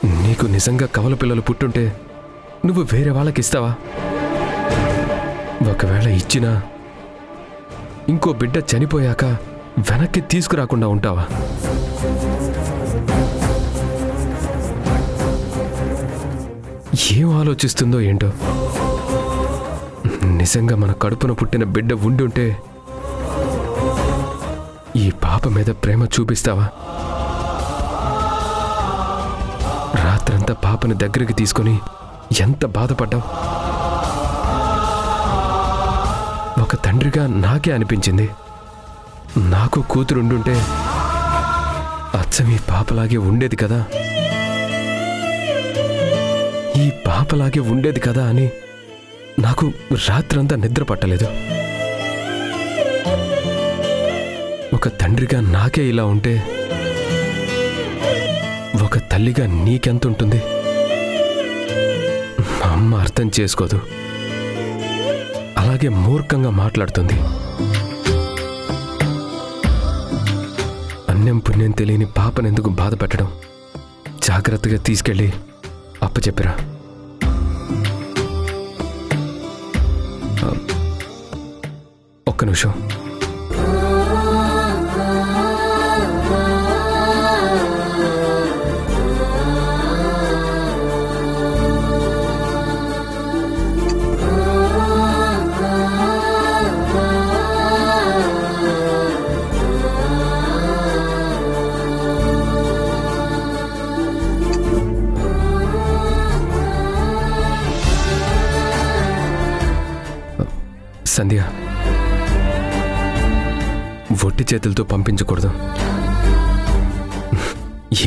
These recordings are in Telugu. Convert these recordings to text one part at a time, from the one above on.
నీకు నిజంగా కవల పిల్లలు పుట్టుంటే నువ్వు వేరే వాళ్ళకి ఇస్తావా? ఒకవేళ ఇచ్చినా ఇంకో బిడ్డ చనిపోయాక వెనక్కి తీసుకురాకుండా ఉంటావా? ఏం ఆలోచిస్తుందో ఏంటో. నిజంగా మన కడుపున పుట్టిన బిడ్డ ఉండుంటే ఈ పాప మీద ప్రేమ చూపిస్తావా? రాత్రంతా పాపని దగ్గరికి తీసుకొని ఎంత బాధపడ్డావు. ఒక తండ్రిగా నాకే అనిపించింది, నాకు కూతురుండుంటే అచ్చం ఈ పాపలాగే ఉండేది కదా, ఈ పాపలాగే ఉండేది కదా అని నాకు రాత్రంతా నిద్ర పట్టలేదు. ఒక తండ్రిగా నాకే ఇలా ఉంటే ఒక తల్లిగా నీకెంత ఉంటుంది? మా అమ్మ అర్థం చేసుకోదు, అలాగే మూర్ఖంగా మాట్లాడుతుంది. అన్నం పుణ్యం తెలియని పాపనెందుకు బాధ పెట్టడం? జాగ్రత్తగా తీసుకెళ్ళి అప్పచెప్పిరా. ఒక్క నిమిషం. సంధ్య, ఒట్టి చేతులతో పంపించకూడదు.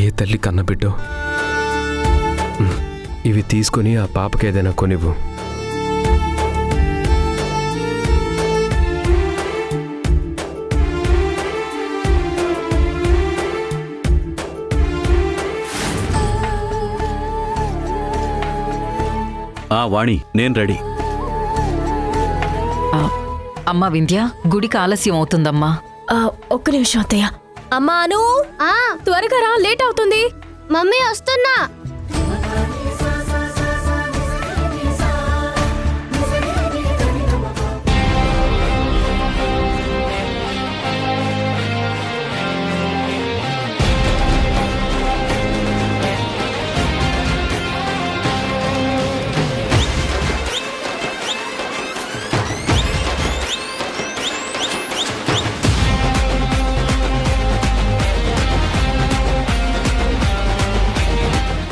ఏ తల్లి కన్నబిడ్డో ఇవి తీసుకుని ఆ పాపకి ఏదైనా కొనివ్వు. వాణి, నేను రెడీ. అమ్మా వింధ్య, గుడికి ఆలస్యం అవుతుందమ్మా. ఒక్క నిమిషం అత్తయ్య. అమ్మా అను, త్వరగా రా, లేట్ అవుతుంది. మమ్మీ వస్తున్నా.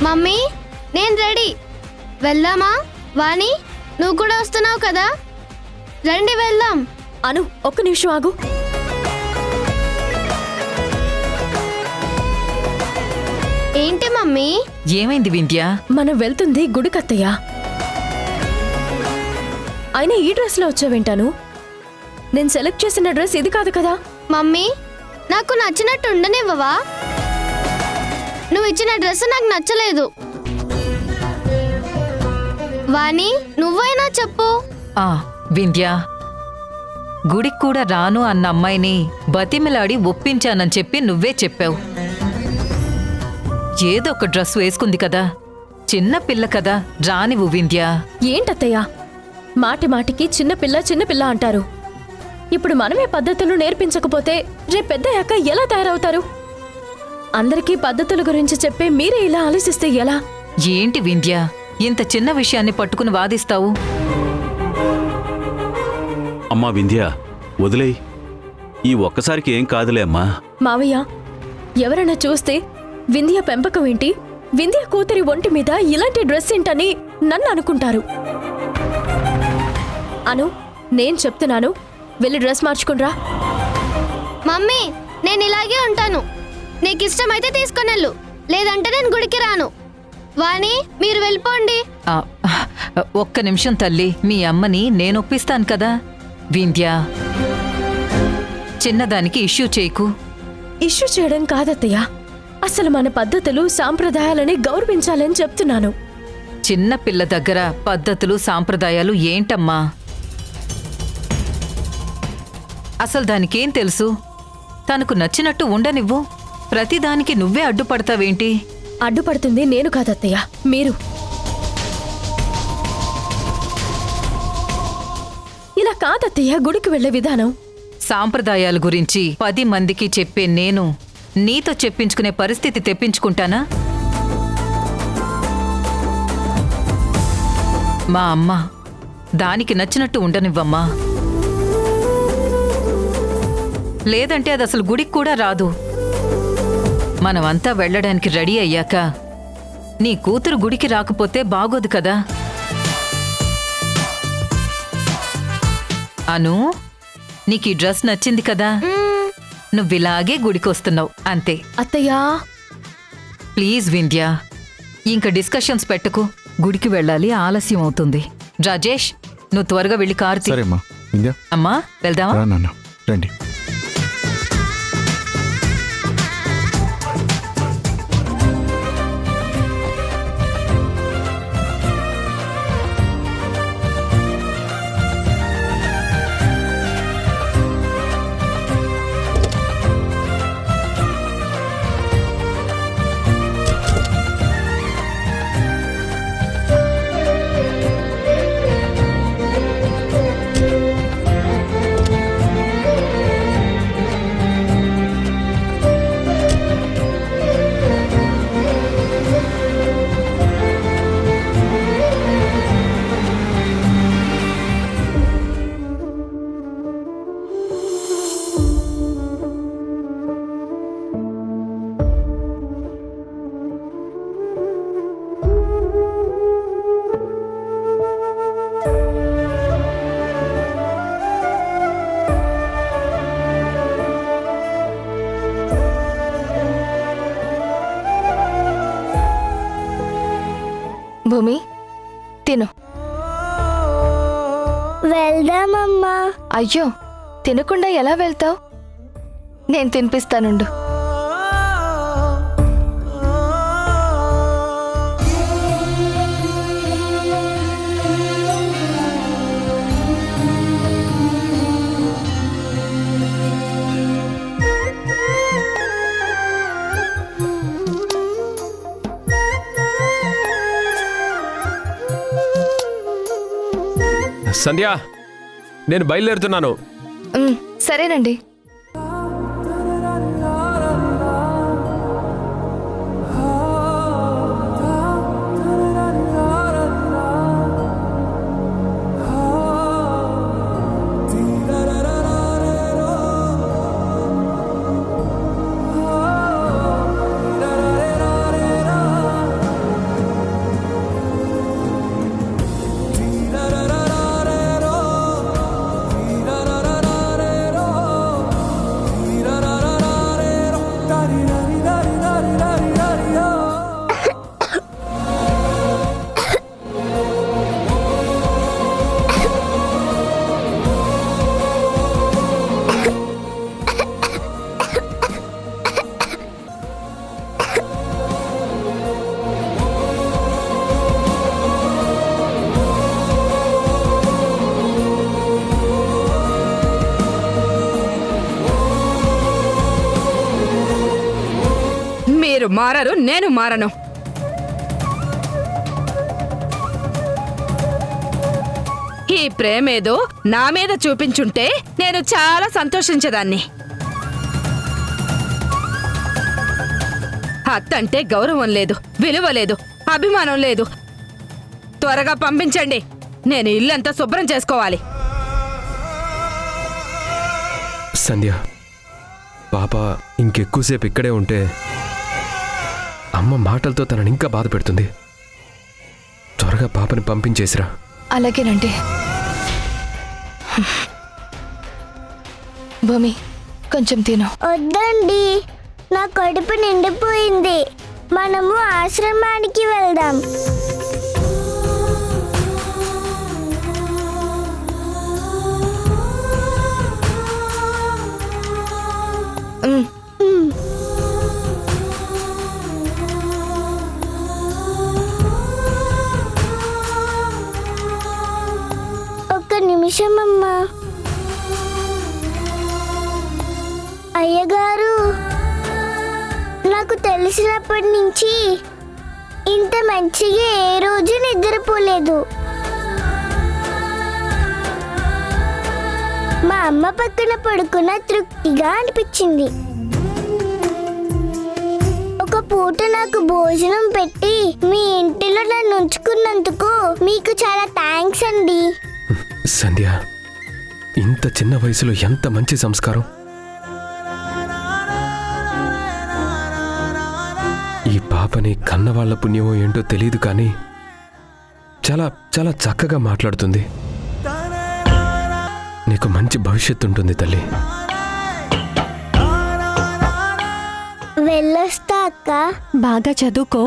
మమ్మీ, నేను రెడీ. వెళ్దామా? వాణి, నువ్వు కూడా వస్తున్నావు కదా, రండి వెళ్దాం. అను, ఒక్క నిమిషం ఆగు. ఏంటి మమ్మీ? ఏమైంది వింధ్య? మనం వెళ్తుంది గుడికత్తయ్య. అయినా ఈ డ్రెస్ లో వచ్చావేంటాను? నేను సెలెక్ట్ చేసిన డ్రెస్ ఇది కాదు కదా. మమ్మీ, నాకు నచ్చినట్టు ఉండనివ్వవా? నువ్వు ఇచ్చిన డ్రెస్ నాకు నచ్చలేదు. వాణి, నువ్వైనా చెప్పు. వింధ్య, గుడికి కూడా రాను అన్న అమ్మాయిని బతిమిలాడి ఒప్పించానని చెప్పి నువ్వే చెప్పావు. ఏదో ఒక డ్రెస్ వేసుకుంది కదా, చిన్న పిల్ల కదా, రానివ్వు వింధ్య. ఏంటత్తయ్య, మాటి మాటికి చిన్నపిల్ల అంటారు. ఇప్పుడు మనమే పద్ధతులు నేర్పించకపోతే రేపు పెద్దయ్యాక ఎలా తయారవుతారు? అందరికీ పద్ధతుల గురించి చెప్పే మీరే ఇలా ఆలోచిస్తే ఎలా? ఏంటి వింధ్య, ఇంత చిన్న విషయాన్ని పట్టుకుని వాదిస్తావు? అమ్మా వింధ్య, వదిలేయ్. ఈ ఒక్కసారికి ఏం కాదులే అమ్మా. మావయ్య, ఎవరైనా చూస్తే వింధ్య పెంపకం ఏంటి, వింధ్య కూతురి ఒంటి మీద ఇలాంటి డ్రెస్ ఏంటని నన్ను అనుకుంటారు. అను, నేను చెప్తున్నాను, వెళ్ళి డ్రెస్ మార్చుకునిరా. మమ్మీ, నేను ఇలాగే ఉంటాను. నీకు ఇష్టమైతే తీసుకొనెళ్ళు, లేదంటే నేను గుడికి రాను. వాణి, మీరు వెళ్ళిపోండి. ఒక్క నిమిషం తల్లి, మీ అమ్మని నేనొప్పిస్తాను కదా. వింధ్య, చిన్నదానికి ఇష్యూ చేయకు. ఇష్యూ చేయడం కాదత్తయ్య, అసలు మన పద్ధతులు సాంప్రదాయాలని గౌరవించాలని చెప్తున్నాను. చిన్న పిల్ల దగ్గర పద్ధతులు సాంప్రదాయాలు ఏంటమ్మా? అసలు దానికేం తెలుసు? తనకు నచ్చినట్టు ఉండనివ్వు. ప్రతిదానికి నువ్వే అడ్డుపడతావేంటి? అడ్డుపడుతుంది నేను కాదత్తయ్య, మీరు. ఇలా కాదత్తయ్య గుడికి వెళ్లే విధానం. సాంప్రదాయాల గురించి 10 మందికి చెప్పే నేను నీతో చెప్పించుకునే పరిస్థితి తెప్పించుకుంటానా? మా అమ్మ దానికి నచ్చినట్టు ఉండనివ్వమ్మా. లేదంటే అది అసలు గుడికి కూడా రాదు. మనమంతా వెళ్ళడానికి రెడీ అయ్యాక నీ కూతురు గుడికి రాకపోతే బాగోదు కదా. అను, నీకు ఈ డ్రెస్ నచ్చింది కదా, నువ్విలాగే గుడికొస్తున్నావు అంతే. అత్తయ్యా ప్లీజ్ వింధ్య, ఇంక డిస్కషన్స్ పెట్టకు. గుడికి వెళ్ళాలి, ఆలస్యం అవుతుంది. రాజేష్, నువ్వు త్వరగా వెళ్ళి కారు తీ. సరే అమ్మా. వింధ్య, అమ్మా వెళ్దామా? రా నాన్న, రండి. భూమి, తిను. వెళ్దామమ్మా. అయ్యో, తినకుండా ఎలా వెళ్తావు? నేను తినిపిస్తానుండు. సంధ్య, నేను బయలుదేరుతున్నాను. సరేనండి. మీరు మారరు, నేను మారను. ఈ ప్రేమేదో నా మీద చూపించుంటే నేను చాలా సంతోషించేదాన్ని. అత్తంటే గౌరవం లేదు, విలువ లేదు, అభిమానం లేదు. త్వరగా పంపించండి, నేను ఇల్లంతా శుభ్రం చేసుకోవాలి. సంధ్య, పాప ఇంకెక్కువసేపు ఇక్కడే ఉంటే అమ్మ మాటలతో తనని ఇంకా బాధ పెడుతుంది. త్వరగా పాపని పంపించేసిరా. అలాగేనండి. భూమి, కొంచెం తిను. వద్దండి, నా కడుపు నిండిపోయింది. మనము ఆశ్రమానికి వెళ్దాం. ఒక్క నిమిషం అమ్మా. అయ్యగారు, నాకు కలిసినప్పటి నుంచి ఇంత మంచిగా ఏ రోజు నిద్రపోలేదు. మా అమ్మ పక్కన పడుకున్న తృప్తిగా అనిపించింది. ఒక పూట నాకు భోజనం పెట్టి మీ ఇంటిలో నన్ను ఉంచుకున్నందుకు మీకు చాలా థ్యాంక్స్ అండి. సంధ్య, ఇంత చిన్న వయసులో ఎంత మంచి సంస్కారం. ఈ పాపని కన్నవాళ్ల పుణ్యమో ఏంటో తెలియదు కానీ చాలా చాలా చక్కగా మాట్లాడుతుంది. నీకు మంచి భవిష్యత్తు ఉంటుంది తల్లి. వెళ్ళొస్తా అక్క. బాగా చదువుకో,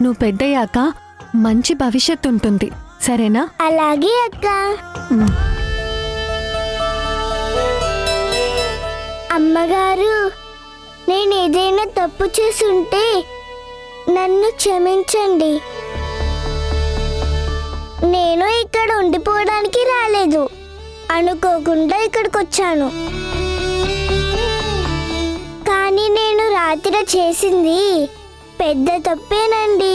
నువ్వు పెద్దయ్యాక మంచి భవిష్యత్తు ఉంటుంది, సరేనా? అలాగే అక్క. అమ్మగారు, నేను ఏదైనా తప్పు చేసుంటే నన్ను క్షమించండి. నేను ఇక్కడ ఉండిపోవడానికి రాలేదు, అనుకోకుండా ఇక్కడికి వచ్చాను. కానీ నేను రాత్రి చేసింది పెద్ద తప్పేనండి.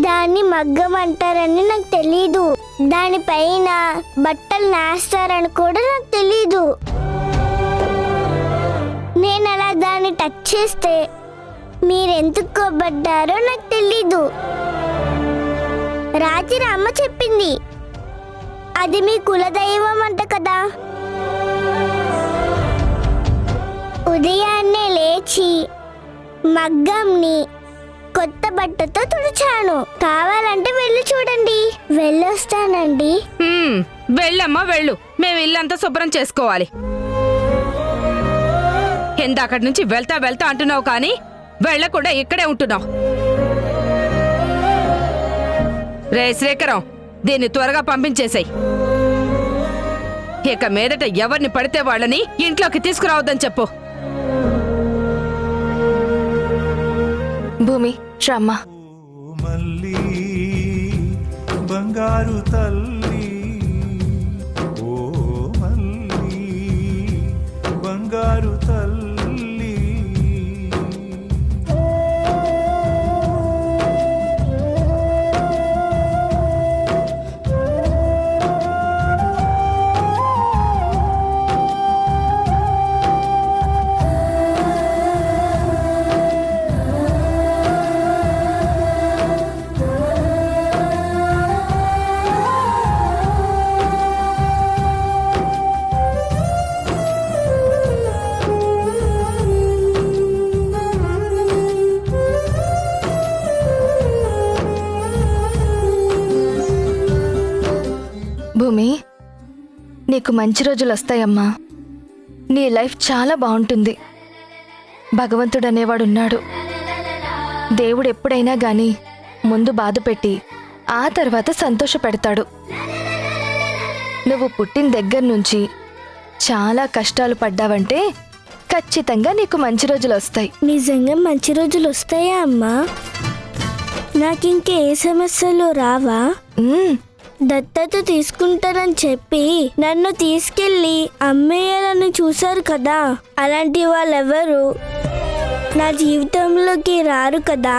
దాన్ని మగ్గం అంటారని నాకు తెలీదు. దానిపైన బట్టలు నేస్తారని కూడా నాకు తెలీదు. నేను అలా దాన్ని టచ్ చేస్తే మీరెందుకు కోపడ్డారో నాకు తెలీదు. రాత్రి అమ్మ చెప్పింది అది మీ కులదైవం అంట కదా. ఉదయాన్నే లేచి మగ్గంని కొత్త బట్టతో తుడిచాను. కావాలంటే వెళ్ళి చూడండి. వెళ్ళొస్తానండి. వెళ్ళమ్మా వెళ్ళు, మేము ఇల్లంతా శుభ్రం చేసుకోవాలి. ఎందాకటి నుంచి వెళ్తా వెళ్తా అంటున్నావు కానీ వెళ్ళకుండా ఇక్కడే ఉంటున్నావు. రే శ్రీకరం, దీన్ని త్వరగా పంపించేసాయి. ఇక మీదట ఎవరిని పడితే వాళ్ళని ఇంట్లోకి తీసుకురావద్దని చెప్పు. భూమి రమ్మా. మల్లి బంగారు తల్లి, ఓ మల్లి బంగారు తల్లి. భూమి, నీకు మంచి రోజులు వస్తాయమ్మా. నీ లైఫ్ చాలా బాగుంటుంది. భగవంతుడు అనేవాడున్నాడు. దేవుడు ఎప్పుడైనా గాని ముందు బాధ పెట్టి ఆ తర్వాత సంతోష పెడతాడు. నువ్వు పుట్టిన దగ్గర నుంచి చాలా కష్టాలు పడ్డావంటే ఖచ్చితంగా నీకు మంచి రోజులు వస్తాయి. నిజంగా మంచి రోజులు వస్తాయా అమ్మా? నాకింకే ఏ సమస్యలు రావా? దత్తత తీసుకుంటానని చెప్పి నన్ను తీసుకెళ్లి అమ్మేయాలని చూశారు కదా, అలాంటి వాళ్ళెవరు నా జీవితంలోకి రారు కదా.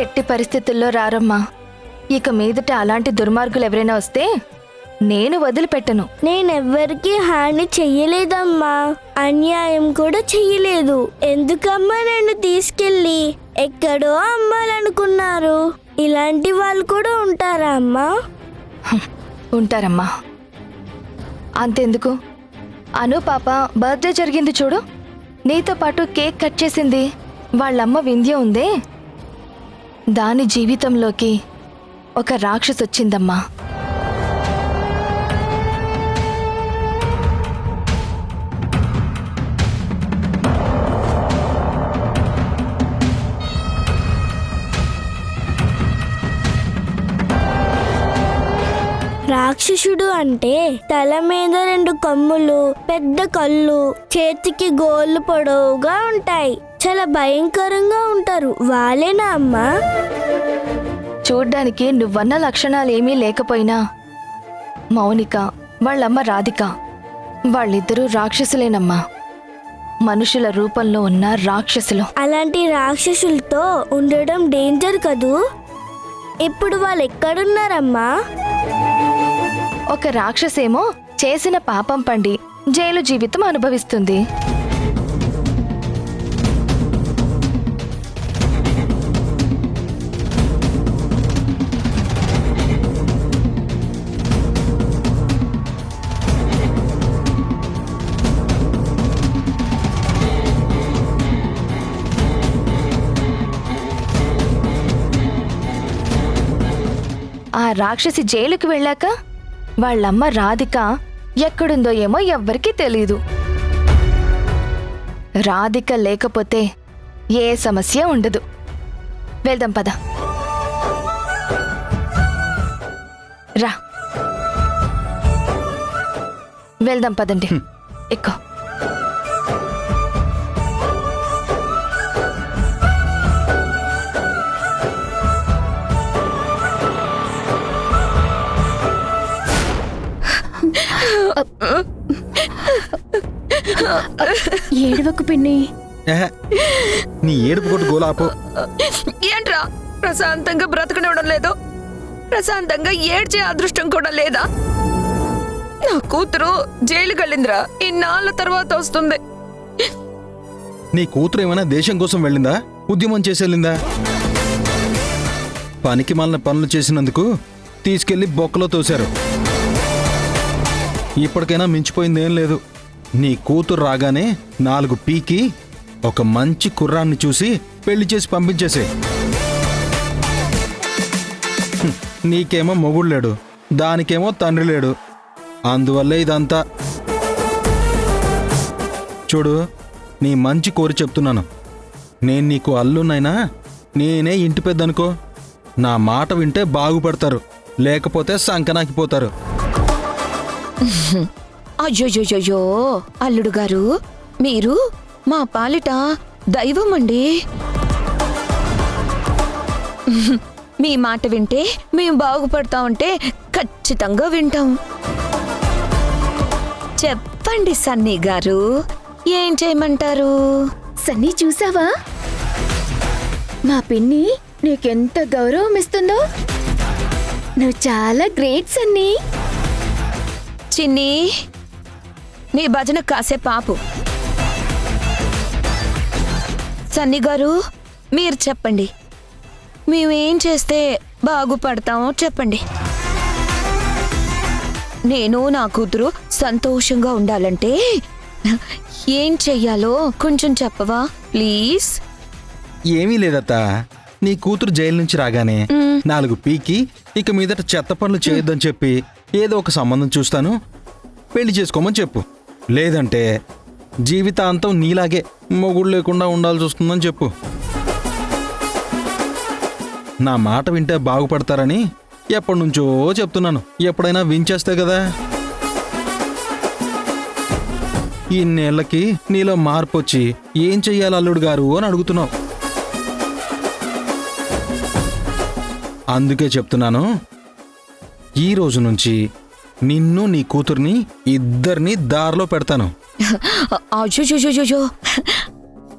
ఎట్టి పరిస్థితుల్లో రారమ్మా. ఇక మీదట అలాంటి దుర్మార్గులు ఎవరైనా వస్తే నేను వదిలిపెట్టను. నేనెవ్వరికీ హాని చెయ్యలేదమ్మా, అన్యాయం కూడా చెయ్యలేదు. ఎందుకమ్మా నన్ను తీసుకెళ్ళి ఎక్కడో అమ్మాలనుకున్నారు? ఇలాంటి వాళ్ళు కూడా ఉంటారా అమ్మా? ఉంటారమ్మా. అంతెందుకు, అను పాప బర్త్డే జరిగింది చూడు, నీతో పాటు కేక్ కట్ చేసింది వాళ్ళమ్మ వింధ్య ఉందే, దాని జీవితంలోకి ఒక రాక్షసి వచ్చిందమ్మా. రాక్షసుడు అంటే తల మీద 2 కొమ్ములు, పెద్ద కళ్ళు, చేతికి గోళ్ళు పొడవుగా ఉంటాయి, చాలా భయంకరంగా ఉంటారు. వాళ్ళేనా అమ్మా? చూడ్డానికి నువ్వన్న లక్షణాలేమీ లేకపోయినా మౌనిక వాళ్ళమ్మ రాధిక వాళ్ళిద్దరూ రాక్షసులేనమ్మా. మనుషుల రూపంలో ఉన్న రాక్షసులు. అలాంటి రాక్షసులతో ఉండడం డేంజర్ కదూ. ఇప్పుడు వాళ్ళు ఎక్కడున్నారమ్మా? ఒక రాక్షసేమో చేసిన పాపం పండి జైలు జీవితం అనుభవిస్తుంది. ఆ రాక్షసి జైలుకి వెళ్ళాక వాళ్ళమ్మ రాధిక ఎక్కడుందో ఏమో ఎవ్వరికీ తెలీదు. రాధిక లేకపోతే ఏ సమస్య ఉండదు. వెళ్దాం పద. రా, వెళ్దాం పదండి. ఎక్కువ ఏడవకు పిన్ని. నీ ఏడుపు కొట్టు గోలాపు. ఏంట్రా ప్రశాంతంగా బ్రతకనివ్వడం లేదు? ప్రశాంతంగా ఏడ్చే అదృష్టం కూడా లేదా? నా కూతురు జైలుకి వెళ్ళిందిరా, ఇన్నాళ్ళ తర్వాత వస్తుంది. నీ కూతురు ఏమైనా దేశం కోసం వెళ్ళిందా, ఉద్యమం చేసి వెళ్ళిందా? పనికి మాలిన పనులు చేసినందుకు తీసుకెళ్లి బొక్కలో తోశారు. ఇప్పటికైనా మించిపోయిందేం లేదు. నీ కూతురు రాగానే 4 పీకి ఒక మంచి కుర్రాన్ని చూసి పెళ్లి చేసి పంపించేసే. నీకేమో మొగుడు లేడు, దానికేమో తండ్రి లేడు. అందువల్లే ఇదంతా. చూడు, నీ మంచి కోరి చెప్తున్నాను. నేను నీకు అల్లునైనా నేనే ఇంటి పెద్దనుకో. నా మాట వింటే బాగుపడతారు, లేకపోతే సంకనాకిపోతారు. అయ్యోయ్యోయ్యో అల్లుడు గారు, మీరు మా పాలిట దైవం అండి. మీ మాట వింటే మేము బాగుపడతామంటే ఖచ్చితంగా వింటాం. చెప్పండి సన్నీ గారు, ఏం చేయమంటారు? సన్నీ చూసావా, మా పిన్ని నీకెంత గౌరవం ఇస్తుందో. నువ్వు చాలా గ్రేట్ సన్నీ. చిన్ని, నీ భజన కాసేపు ఆపు. సన్నీ గారు, మీరు చెప్పండి, మేమేం చేస్తే బాగుపడతామో చెప్పండి. నేను నా కూతురు సంతోషంగా ఉండాలంటే ఏం చెయ్యాలో కొంచెం చెప్పవా ప్లీజ్? ఏమీ లేదత్తా. నీ కూతురు జైలు నుంచి రాగానే 4 పీకి ఇక మీదట చెత్త పనులు చేయొద్దని చెప్పి ఏదో ఒక సంబంధం చూస్తాను, పెళ్లి చేసుకోమని చెప్పు. లేదంటే జీవితాంతం నీలాగే మొగుడు లేకుండా ఉండాల్సి వస్తుందని చెప్పు. నా మాట వింటే బాగుపడతారని ఎప్పటి నుంచో చెప్తున్నాను. ఎప్పుడైనా వించేస్తే కదా. ఇన్నేళ్లకి నీలో మార్పు వచ్చి ఏం చెయ్యాలి అల్లుడు గారు అని అడుగుతున్నావు. అందుకే చెప్తున్నాను, ఈ రోజు నుంచి నిన్ను నీ కూతుర్ని ఇద్దరిని దారిలో పెడతాను. అయ్యో,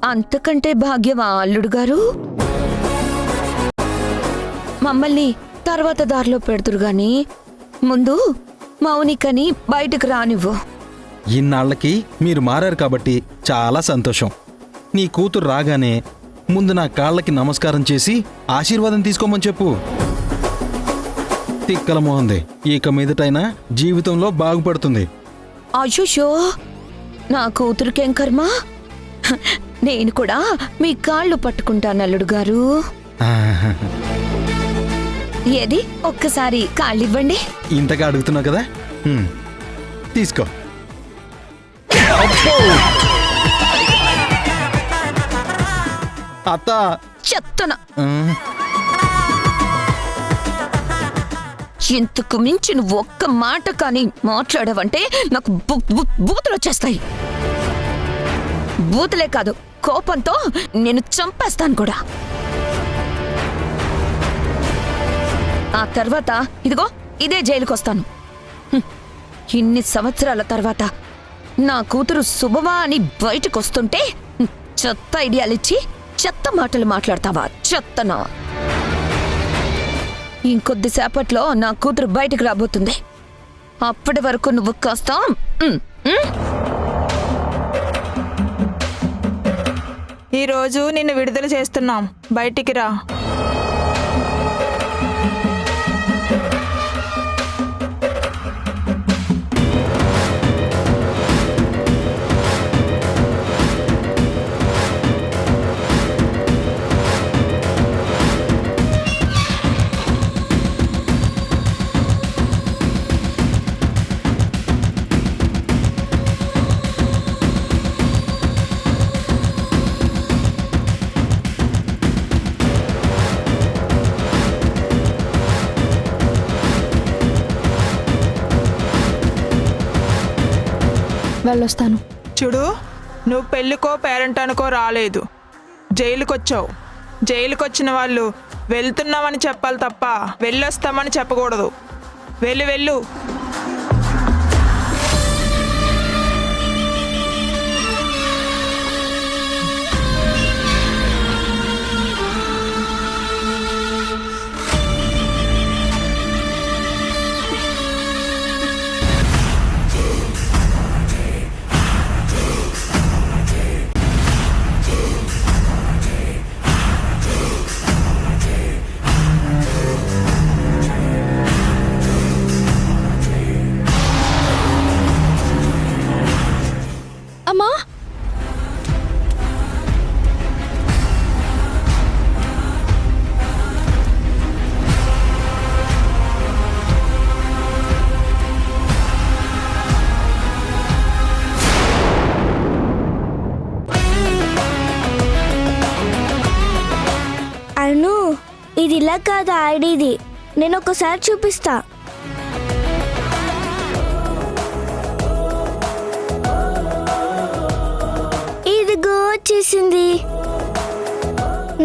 అంతకంటే భాగ్యమా అల్లుడు గారు? మమ్మల్ని తర్వాత దారిలో పెడుతురు గాని ముందు మౌనికని బయటకు రానివ్వు. ఇన్నాళ్లకి మీరు మారారు కాబట్టి చాలా సంతోషం. నీ కూతురు రాగానే ముందు నా కాళ్ళకి నమస్కారం చేసి ఆశీర్వాదం తీసుకోమని చెప్పు. తిక్కల మోహంది, ఇక మీదటైనా జీవితంలో బాగుపడుతుంది. అయ్యో, నా కూతురుకేం కర్మ? నేను కూడా మీ కాళ్ళు పట్టుకుంటాను అల్లుడు గారు. ఏది ఒక్కసారి కాళ్ళు ఇవ్వండి. ఇంతగా అడుగుతున్నావు కదా, తీసుకో. అత్త చెత్తన, ఇంతకు మించి నువ్వు ఒక్క మాట కానీ మాట్లాడవంటే నాకు బూతులు వచ్చేస్తాయి. బూతులే కాదు, కోపంతో నేను చంపేస్తాను కూడా. ఆ తర్వాత ఇదిగో ఇదే జైలుకొస్తాను. ఇన్ని సంవత్సరాల తర్వాత నా కూతురు శుభమా అని బయటకొస్తుంటే చెత్త ఐడియాలిచ్చి చెత్త మాటలు మాట్లాడతావా? చెత్తనా? ఇంకొద్దిసేపట్లో నా కూతురు బయటకు రాబోతుంది. అప్పటి వరకు నువ్వు కాస్త ఈరోజు నిన్ను విడుదల చేస్తున్నాం, బయటికి రా. వెళ్ళొస్తాను. చూడు, నువ్వు పెళ్ళికో పేరెంటానికో రాలేదు, జైలుకొచ్చావు. జైలుకొచ్చిన వాళ్ళు వెళ్తున్నామని చెప్పాలి తప్ప వెళ్ళొస్తామని చెప్పకూడదు. వెళ్ళు వెళ్ళు. అమ్మా, అను, ఇది ఇలా కాదు ఆడేది. నేను ఒకసారి చూపిస్తా. ఇదిగో వచ్చేసింది.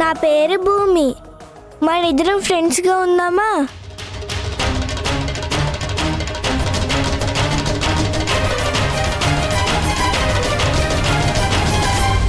నా పేరు భూమి. మన ఇద్దరం ఫ్రెండ్స్గా ఉందామా?